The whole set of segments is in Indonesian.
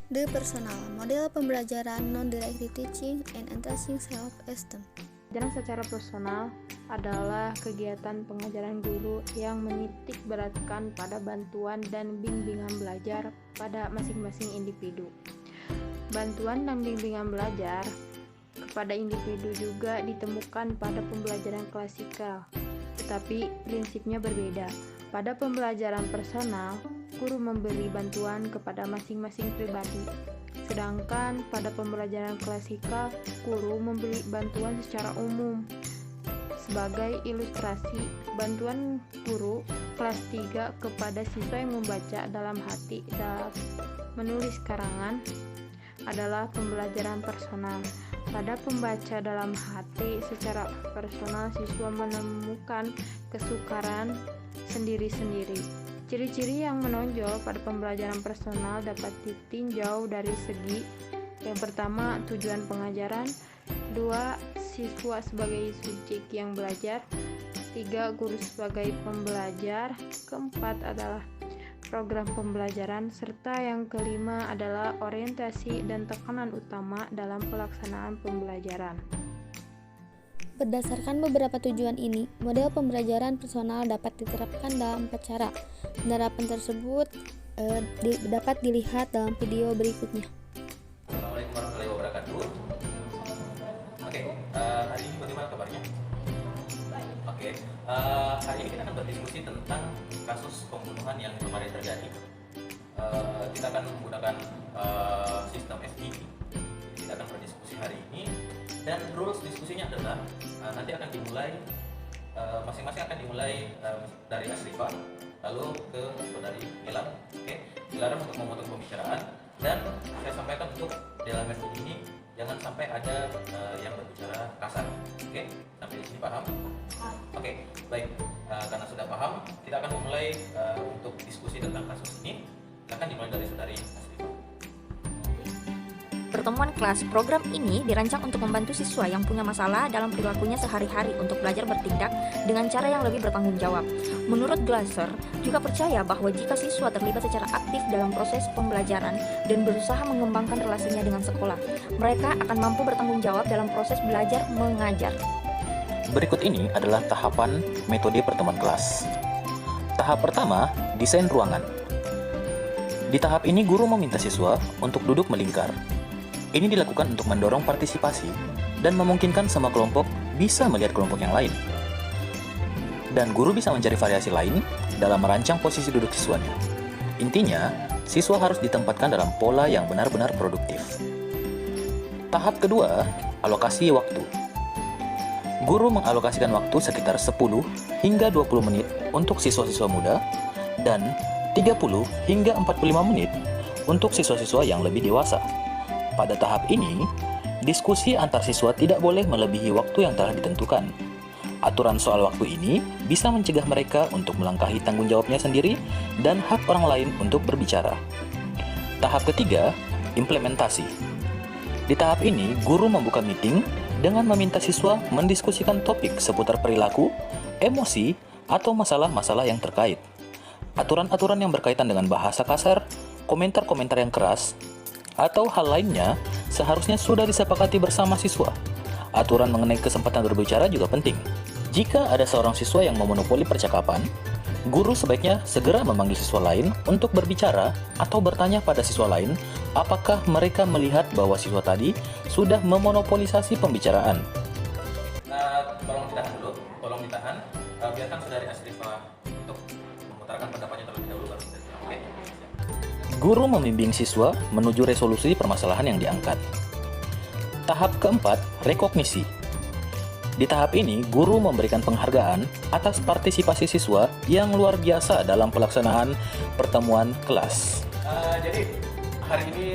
Personal, model pembelajaran non-directive teaching and enhancing self-esteem. Pembelajaran secara personal adalah kegiatan pengajaran guru yang menitik beratkan pada bantuan dan bimbingan belajar pada masing-masing individu. Bantuan dan bimbingan belajar kepada individu juga ditemukan pada pembelajaran klasikal, tetapi prinsipnya berbeda. Pada pembelajaran personal, guru memberi bantuan kepada masing-masing pribadi, sedangkan pada pembelajaran klasikal, guru memberi bantuan secara umum. Sebagai ilustrasi, bantuan guru kelas 3 kepada siswa yang membaca dalam hati dalam menulis karangan adalah pembelajaran personal. Pada pembaca dalam hati secara personal, siswa menemukan kesukaran sendiri-sendiri. Ciri-ciri yang menonjol pada pembelajaran personal dapat ditinjau dari segi yang pertama, tujuan pengajaran, 2. Siswa sebagai subjek yang belajar, 3. Guru sebagai pembelajar, keempat adalah program pembelajaran, serta yang kelima adalah orientasi dan tekanan utama dalam pelaksanaan pembelajaran. Berdasarkan beberapa tujuan ini, model pembelajaran personal dapat diterapkan dalam 4 cara. Penerapan tersebut dapat dilihat dalam video berikutnya. Assalamualaikum warahmatullahi wabarakatuh. Oke, hari ini bagaimana kabarnya? Oke, hari ini kita akan berdiskusi tentang kasus pembunuhan yang kemarin terjadi. Kita akan menggunakan sistem SGD. Kita akan berdiskusi hari ini. Dan rules diskusinya adalah nanti akan dimulai masing-masing akan dimulai dari Asrifah lalu ke saudari Ilam. Oke, dilarang untuk memotong pembicaraan dan saya sampaikan untuk dalam metode ini jangan sampai ada yang berbicara kasar. Oke, sampai di sini paham? Oke, baik. Karena sudah paham, kita akan memulai untuk diskusi tentang kasus ini. Akan dimulai dari saudari Asrifah. Pertemuan kelas program ini dirancang untuk membantu siswa yang punya masalah dalam perilakunya sehari-hari untuk belajar bertindak dengan cara yang lebih bertanggung jawab. Menurut Glasser, juga percaya bahwa jika siswa terlibat secara aktif dalam proses pembelajaran dan berusaha mengembangkan relasinya dengan sekolah, mereka akan mampu bertanggung jawab dalam proses belajar mengajar. Berikut ini adalah tahapan metode pertemuan kelas. Tahap pertama, desain ruangan. Di tahap ini guru meminta siswa untuk duduk melingkar. Ini dilakukan untuk mendorong partisipasi dan memungkinkan semua kelompok bisa melihat kelompok yang lain. Dan guru bisa mencari variasi lain dalam merancang posisi duduk siswanya. Intinya, siswa harus ditempatkan dalam pola yang benar-benar produktif. Tahap kedua, alokasi waktu. Guru mengalokasikan waktu sekitar 10 hingga 20 menit untuk siswa-siswa muda dan 30 hingga 45 menit untuk siswa-siswa yang lebih dewasa. Pada tahap ini, diskusi antar siswa tidak boleh melebihi waktu yang telah ditentukan. Aturan soal waktu ini bisa mencegah mereka untuk melangkahi tanggung jawabnya sendiri dan hak orang lain untuk berbicara. Tahap ketiga, implementasi. Di tahap ini, guru membuka meeting dengan meminta siswa mendiskusikan topik seputar perilaku, emosi, atau masalah-masalah yang terkait. Aturan-aturan yang berkaitan dengan bahasa kasar, komentar-komentar yang keras, atau hal lainnya seharusnya sudah disepakati bersama siswa. Aturan mengenai kesempatan berbicara juga penting. Jika ada seorang siswa yang memonopoli percakapan, guru sebaiknya segera memanggil siswa lain untuk berbicara atau bertanya pada siswa lain apakah mereka melihat bahwa siswa tadi sudah memonopolisasi pembicaraan. Tolong ditahan dulu, tolong ditahan. Biarkan saudari Asrifah untuk memutarkan pendapatnya terlebih dahulu. Oke. Guru membimbing siswa menuju resolusi permasalahan yang diangkat. Tahap keempat, rekognisi. Di tahap ini, guru memberikan penghargaan atas partisipasi siswa yang luar biasa dalam pelaksanaan pertemuan kelas. Jadi, hari ini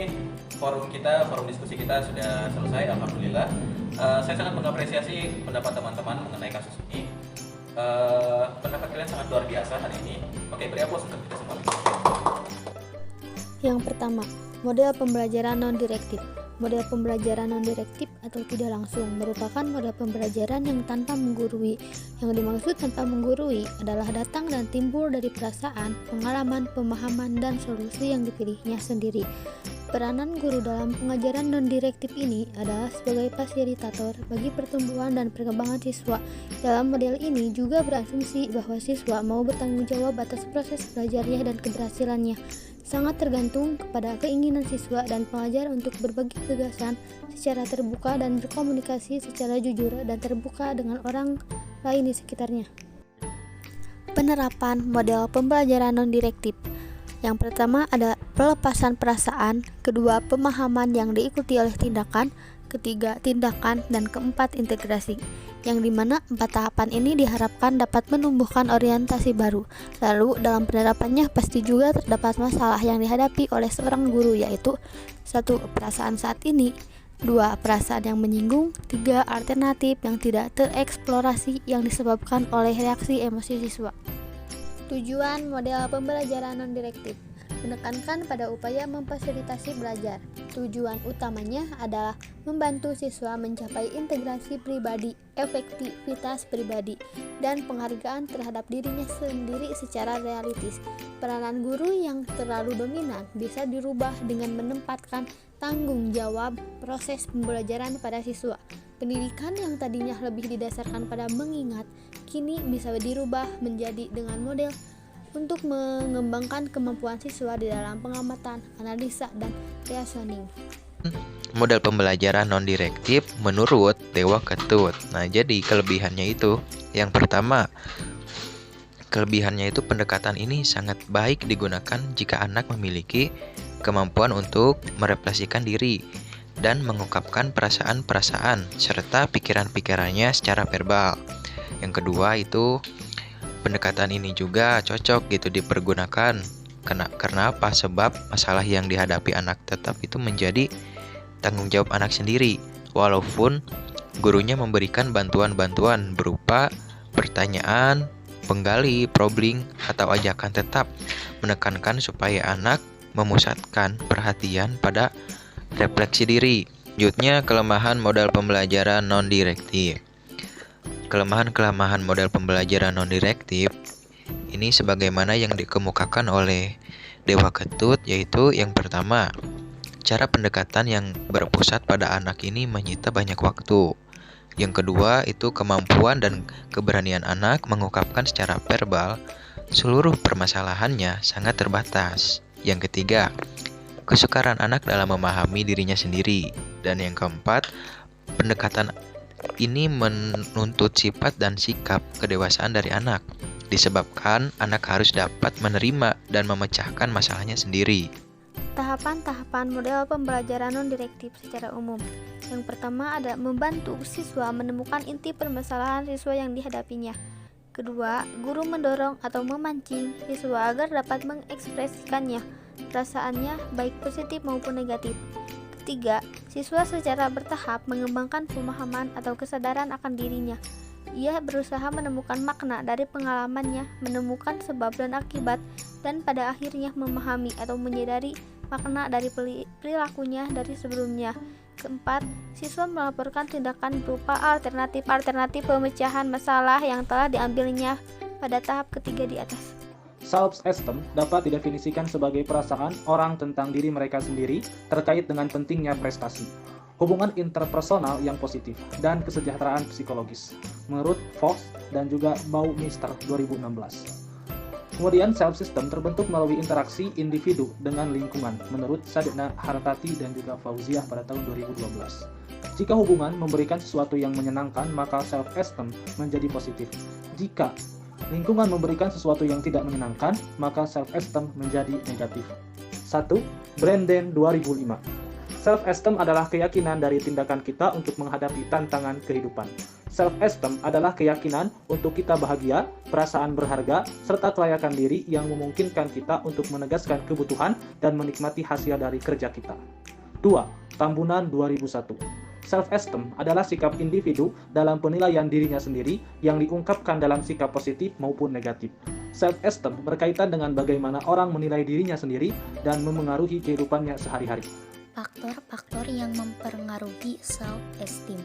forum diskusi kita sudah selesai, alhamdulillah. Saya sangat mengapresiasi pendapat teman-teman mengenai kasus ini. Pendapat kalian sangat luar biasa hari ini. Oke, beri aplaus untuk kita semua. Yang pertama, model pembelajaran non-direktif. Model pembelajaran non-direktif atau tidak langsung merupakan model pembelajaran yang tanpa menggurui. Yang dimaksud tanpa menggurui adalah datang dan timbul dari perasaan, pengalaman, pemahaman, dan solusi yang dipilihnya sendiri. Peranan guru dalam pengajaran non-direktif ini adalah sebagai fasilitator bagi pertumbuhan dan perkembangan siswa. Dalam model ini juga berasumsi bahwa siswa mau bertanggung jawab atas proses belajarnya dan keberhasilannya. Sangat tergantung kepada keinginan siswa dan pengajar untuk berbagi gagasan secara terbuka dan berkomunikasi secara jujur dan terbuka dengan orang lain di sekitarnya. Penerapan model pembelajaran non-direktif. Yang pertama ada pelepasan perasaan, kedua pemahaman yang diikuti oleh tindakan, ketiga tindakan, dan keempat integrasi. Yang dimana 4 tahapan ini diharapkan dapat menumbuhkan orientasi baru. Lalu dalam penerapannya pasti juga terdapat masalah yang dihadapi oleh seorang guru, yaitu 1. Perasaan saat ini, 2. Perasaan yang menyinggung, 3. Alternatif yang tidak tereksplorasi yang disebabkan oleh reaksi emosi siswa. Tujuan model pembelajaran non-direktif menekankan pada upaya memfasilitasi belajar. Tujuan utamanya adalah membantu siswa mencapai integrasi pribadi, efektivitas pribadi, dan penghargaan terhadap dirinya sendiri secara realistis. Peranan guru yang terlalu dominan bisa dirubah dengan menempatkan tanggung jawab proses pembelajaran pada siswa. Pendidikan yang tadinya lebih didasarkan pada mengingat, kini bisa dirubah menjadi dengan model untuk mengembangkan kemampuan siswa di dalam pengamatan, analisa, dan reasoning. Model pembelajaran non-direktif menurut Dewa Ketut. Nah, jadi kelebihannya itu, yang pertama, kelebihannya itu pendekatan ini sangat baik digunakan jika anak memiliki kemampuan untuk merefleksikan diri dan mengungkapkan perasaan-perasaan serta pikiran-pikirannya secara verbal. Yang kedua itu pendekatan ini juga cocok gitu dipergunakan. Karena apa? Sebab masalah yang dihadapi anak tetap itu menjadi tanggung jawab anak sendiri, walaupun gurunya memberikan bantuan-bantuan berupa pertanyaan, penggali, probing, atau ajakan, tetap menekankan supaya anak memusatkan perhatian pada refleksi diri. Selanjutnya, kelemahan model pembelajaran non-direktif. Kelemahan-kelemahan model pembelajaran non-direktif ini sebagaimana yang dikemukakan oleh Dewa Ketut, yaitu yang pertama, cara pendekatan yang berpusat pada anak ini menyita banyak waktu. Yang kedua, itu kemampuan dan keberanian anak mengungkapkan secara verbal seluruh permasalahannya sangat terbatas. Yang ketiga, kesukaran anak dalam memahami dirinya sendiri. Dan yang keempat, pendekatan ini menuntut sifat dan sikap kedewasaan dari anak, disebabkan anak harus dapat menerima dan memecahkan masalahnya sendiri. Tahapan-tahapan model pembelajaran non-direktif secara umum. Yang pertama ada membantu siswa menemukan inti permasalahan siswa yang dihadapinya. Kedua, guru mendorong atau memancing siswa agar dapat mengekspresikannya, perasaannya baik positif maupun negatif. Ketiga, siswa secara bertahap mengembangkan pemahaman atau kesadaran akan dirinya. Ia berusaha menemukan makna dari pengalamannya, menemukan sebab dan akibat, dan pada akhirnya memahami atau menyadari makna dari perilakunya dari sebelumnya. Keempat, siswa melaporkan tindakan berupa alternatif pemecahan masalah yang telah diambilnya pada tahap ketiga di atas. Self-esteem dapat didefinisikan sebagai perasaan orang tentang diri mereka sendiri terkait dengan pentingnya prestasi, hubungan interpersonal yang positif, dan kesejahteraan psikologis, menurut Fox dan juga Baumeister 2016. Kemudian self-esteem terbentuk melalui interaksi individu dengan lingkungan, menurut Sadna Hartati dan juga Fauziah pada tahun 2012. Jika hubungan memberikan sesuatu yang menyenangkan, maka self-esteem menjadi positif. Jika lingkungan memberikan sesuatu yang tidak menyenangkan, maka self-esteem menjadi negatif. 1. Branden 2005. Self-esteem adalah keyakinan dari tindakan kita untuk menghadapi tantangan kehidupan. Self-esteem adalah keyakinan untuk kita bahagia, perasaan berharga, serta kelayakan diri yang memungkinkan kita untuk menegaskan kebutuhan dan menikmati hasil dari kerja kita. 2. Tambunan 2001. Self-esteem adalah sikap individu dalam penilaian dirinya sendiri yang diungkapkan dalam sikap positif maupun negatif. Self-esteem berkaitan dengan bagaimana orang menilai dirinya sendiri dan memengaruhi kehidupannya sehari-hari. Faktor-faktor yang mempengaruhi self-esteem.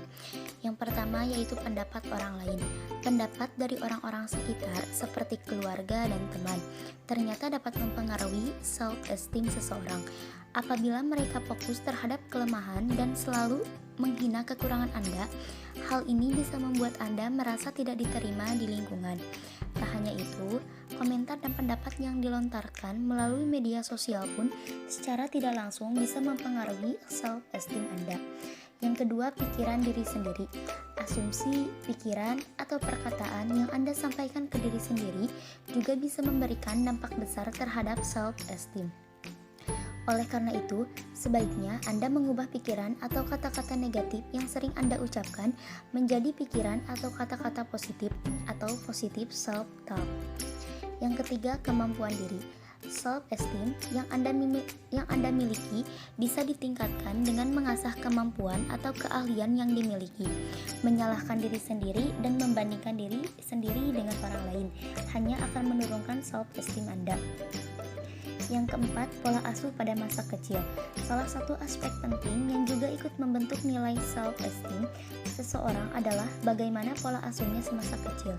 Yang pertama yaitu pendapat orang lain. Pendapat dari orang-orang sekitar seperti keluarga dan teman ternyata dapat mempengaruhi self-esteem seseorang. Apabila mereka fokus terhadap kelemahan dan selalu menghina kekurangan Anda, hal ini bisa membuat Anda merasa tidak diterima di lingkungan. Tak hanya itu, komentar dan pendapat yang dilontarkan melalui media sosial pun secara tidak langsung bisa mempengaruhi self-esteem Anda. Yang kedua, pikiran diri sendiri. Asumsi, pikiran, atau perkataan yang Anda sampaikan ke diri sendiri juga bisa memberikan dampak besar terhadap self-esteem. Oleh karena itu, sebaiknya Anda mengubah pikiran atau kata-kata negatif yang sering Anda ucapkan menjadi pikiran atau kata-kata positif atau positive self-talk. Yang ketiga, kemampuan diri. Self-esteem yang Anda miliki bisa ditingkatkan dengan mengasah kemampuan atau keahlian yang dimiliki. Menyalahkan diri sendiri dan membandingkan diri sendiri dengan orang lain hanya akan menurunkan self-esteem Anda. Yang keempat, pola asuh pada masa kecil. Salah satu aspek penting yang juga ikut membentuk nilai self-esteem seseorang adalah bagaimana pola asuhnya semasa kecil.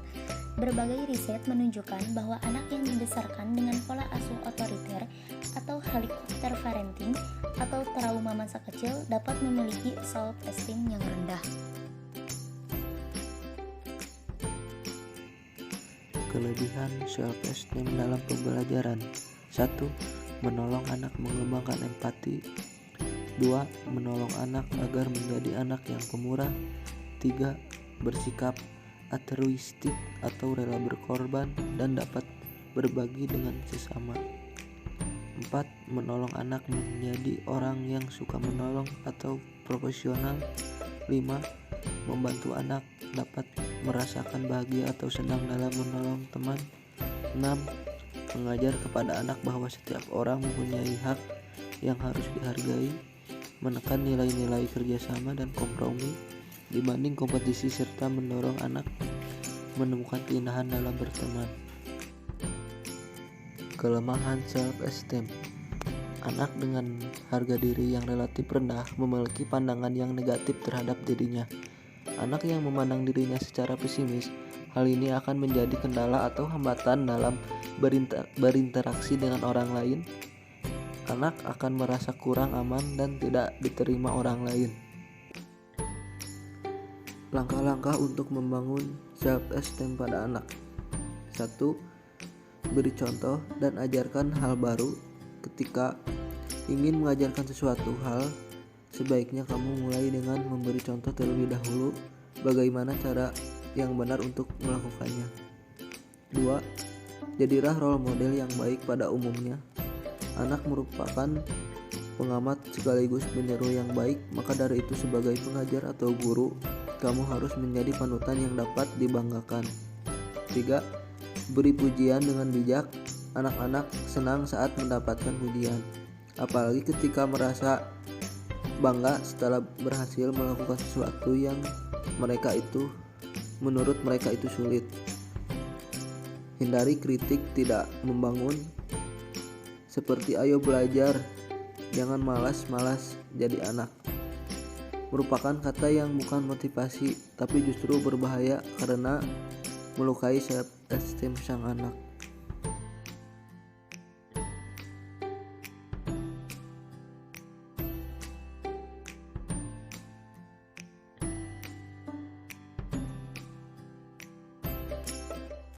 Berbagai riset menunjukkan bahwa anak yang dibesarkan dengan pola asuh otoriter atau helikopter parenting atau trauma masa kecil dapat memiliki self-esteem yang rendah. Kelebihan self-esteem dalam pembelajaran. 1. Menolong anak mengembangkan empati. 2. Menolong anak agar menjadi anak yang pemurah. 3. Bersikap altruistik atau rela berkorban dan dapat berbagi dengan sesama. 4. Menolong anak menjadi orang yang suka menolong atau profesional. 5. Membantu anak dapat merasakan bahagia atau senang dalam menolong teman. 6. Mengajar kepada anak bahwa setiap orang mempunyai hak yang harus dihargai, menekan nilai-nilai kerjasama dan kompromi dibanding kompetisi, serta mendorong anak menemukan keindahan dalam berteman. Kelemahan self-esteem. Anak dengan harga diri yang relatif rendah memiliki pandangan yang negatif terhadap dirinya. Anak yang memandang dirinya secara pesimis, hal ini akan menjadi kendala atau hambatan dalam berinteraksi dengan orang lain. Anak akan merasa kurang aman dan tidak diterima orang lain. Langkah-langkah untuk membangun self-esteem pada anak. 1. Beri contoh dan ajarkan hal baru. Ketika ingin mengajarkan sesuatu hal, sebaiknya kamu mulai dengan memberi contoh terlebih dahulu bagaimana cara yang benar untuk melakukannya. 2. Jadilah role model yang baik pada umumnya. Anak merupakan pengamat sekaligus penyeru yang baik, maka dari itu sebagai pengajar atau guru, kamu harus menjadi panutan yang dapat dibanggakan. 3. Beri pujian dengan bijak. Anak-anak senang saat mendapatkan pujian, apalagi ketika merasa bangga setelah berhasil melakukan sesuatu yang menurut mereka itu sulit. Hindari kritik tidak membangun, seperti ayo belajar, jangan malas-malas jadi anak. Merupakan kata yang bukan motivasi, tapi justru berbahaya karena melukai self-esteem sang anak.